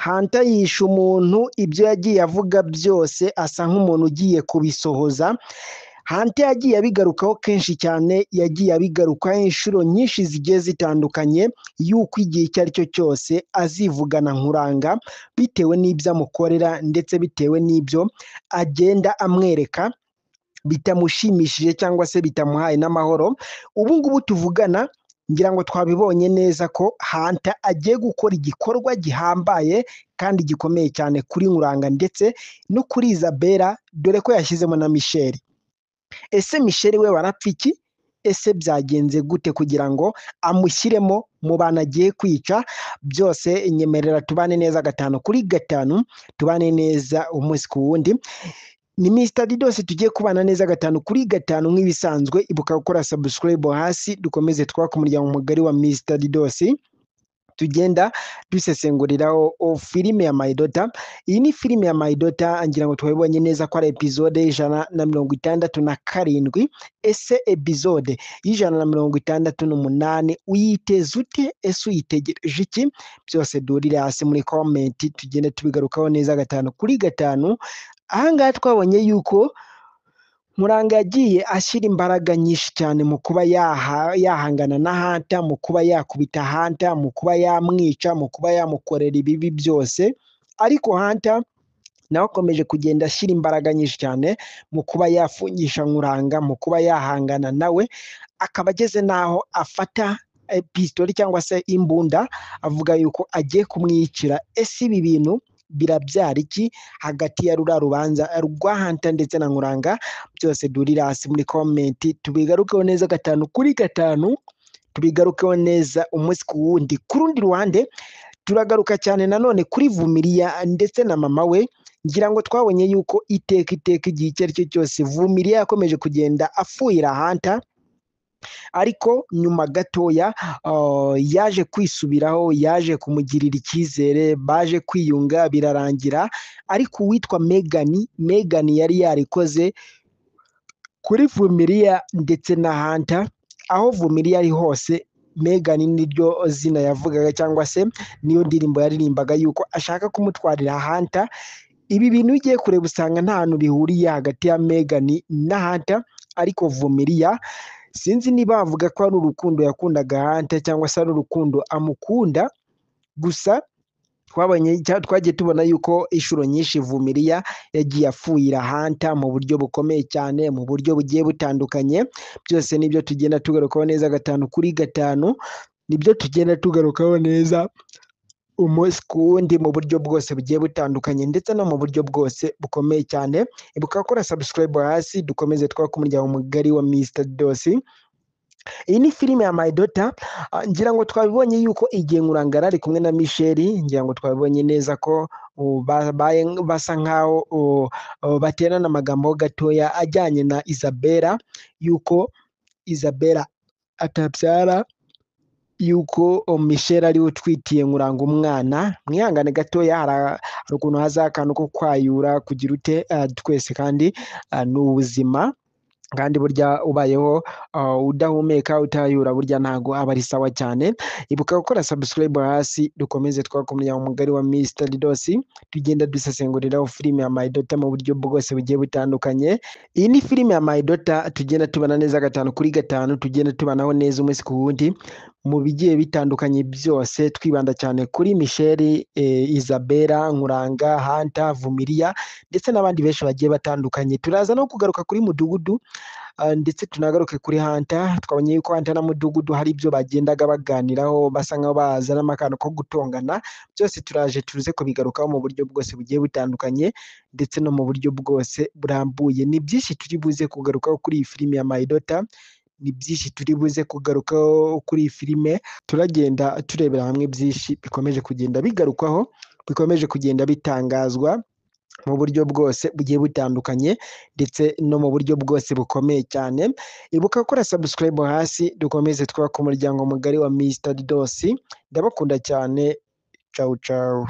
Hunter yishe umuntu, ibyo yagiye avuga byose asa nk'umuntu ugiye kubisohoza. Hunter yagiye abigarukaho kenshi cyane, yagiye abigarukaho inshuro nyinshi zigiye zitandukanye, yuko igihe icyo ari cyo cyose azivugana Nkuranga bitewe n'ibyo amukorera ndetse bitewe n'ibyo agenda amwereka bitamushimishije cyangwa se bitamuhaye n'amahoro. Ubu ngubu tuvugana ngira ngo twabibonye neza ko Hunter agiye gukora igikorwa gihambaye kandi gikomeye cyane kuri Nkuranga ndetse no kuri Isabella, dore ko yashyizemo na Michel. Ese Michel we warapfa iki? Ese byagenze gute kugira ngo amushyiremo mu bantu agiye kwica? Byose nyemerera tubane neza 5/5, tubane neza umunsi ku wundi. Ni Mr Didos, tugiye kubana neza 5/5 nk'ibisanzwe. Ibuka gukora subscribe hasi, dukomeze twaka umuryango mugari wa Mr Didos, tugenda dusesenguriraho filime ya My Daughter. Iyi ni filime ya My Daughter, ngira ngo twabibonye neza ko ari episode 167. Ese episode 168 uyiteze ute? Ese uyitegereje iki? Byose durire hasi muri comment, tugende tubigarukaho neza 5/5. Ahangaha twabonye yuko Nkuranga yagiye ashyira imbaraga nyinshi cyane mu kuba yahangana na Hunter, mu kuba yakubita Hunter, mu kuba yamwica, mu kuba yamukorera ibibi byose. Ariko Hunter nawe akomeje kugenda ashyira imbaraga nyinshi cyane mu kuba yafungisha Nkuranga, mu kuba yahangana nawe, akaba ageze naho afata pistoli cyangwa se imbunda, avuga yuko agiye kumwicira. Ese ibi bintu birabyara iki hagati ya rura rubanza rwa Hunter ndetse na Nkuranga? Byose durira hasi muri comment, tubigarukeho neza 5/5, tubigarukeho neza umunsi ku wundi. Ku rundi ruhande turagaruka cyane nanone kuri Vumilia ndetse na mama we. Ngira ngo twabonye yuko iteka igihe icyo ari cyo cyose Vumilia yakomeje kugenda afuhira Hunter, ariko nyuma gatoya yaje kwisubiraho, yaje kumugirira icyizere, baje kwiyunga birarangira. Ariko uwitwa Megan yari yarikoze kuri Vumilia ndetse na Hunter. Aho Vumilia ari hose, Megan niryo zina yavugaga cyangwa se niyo ndirimbo yaririmbaga yuko ashaka kumutwarira Hunter. Ibi bintu ugiye kureba usanga nta hantu bihuriye hagati ya Megan na Hunter, ariko Vumilia sinzi niba bavuga ko ari urukundo yakundaga Hunter cyangwa se ari urukundo amukunda. Gusa twagiye tubona yuko inshuro nyinshi Vumilia yagiye afuhira Hunter mu buryo bukomeye cyane, mu buryo bugiye butandukanye. Byose nibyo tugenda tugarukaho neza 5/5, nibyo tugenda tugarukaho neza umunsi ku wundi mu buryo bwose bugiye butandukanye ndetse no mu buryo bwose bukomeye cyane. Ibuka gukora subscribe hasi, dukomeze twaka umuryango mugari wa Mr Didos. Iyi ni filime ya My Daughter. Ngira ngo twabibonye yuko igihe Nkuranga ari kumwe na Michel, ngira ngo twabibonye neza ko basa nkaho baterana amagambo gatoya ajyanye na Isabella, yuko Isabella atabyara, yuko Michel ari utwitiye Nkuranga umwana. Mwihangane gatoya, hari ukuntu haza akantu ko kwayura kugira ute twese, kandi ni ubuzima, kandi burya ubayeho udahumeka utayura burya ntago aba ari sawa cyane. Ibuka gukora subscribe hasi, dukomeze twakomenya umugari wa Mr Didos, tugenda dusesenguriraho filime ya My Daughter mu buryo bwose bugiye butandukanye. Iyi ni filime ya My Daughter, tugenda tubana neza 5/5, tugenda tubanaho neza umunsi ku wundi mu bigiye bitandukanye byose, twibanda cyane kuri Michel, Isabella, Nkuranga, Hunter, Vumilia ndetse n'abandi benshi bagiye batandukanye. Turaza no kugaruka kuri Mudugudu ndetse tunagaruke kuri Hunter. Twabonye yuko Hunter na Mudugudu hari ibyo bagendaga baganiraho, basa nkaho bazana amakano ko gutongana. Byose turaje tuze kubigarukaho mu buryo bwose bugiye butandukanye ndetse no mu buryo bwose burambuye. Ni byinshi turi buze kugarukaho kuri iyi filime ya My Daughter, ni byinshi turi buze kugarukaho kuri iyi filime. Turagenda turebera hamwe byinshi bikomeje kugenda bigarukwaho, bikomeje kugenda bitangazwa mu buryo bwose bugiye butandukanye ndetse no mu buryo bwose bukomeye cyane. Ibuka gukora subscribe hasi, dukomeze twaka umuryango mugari wa Mr Didos. Ndabakunda cyane. Ciao ciao.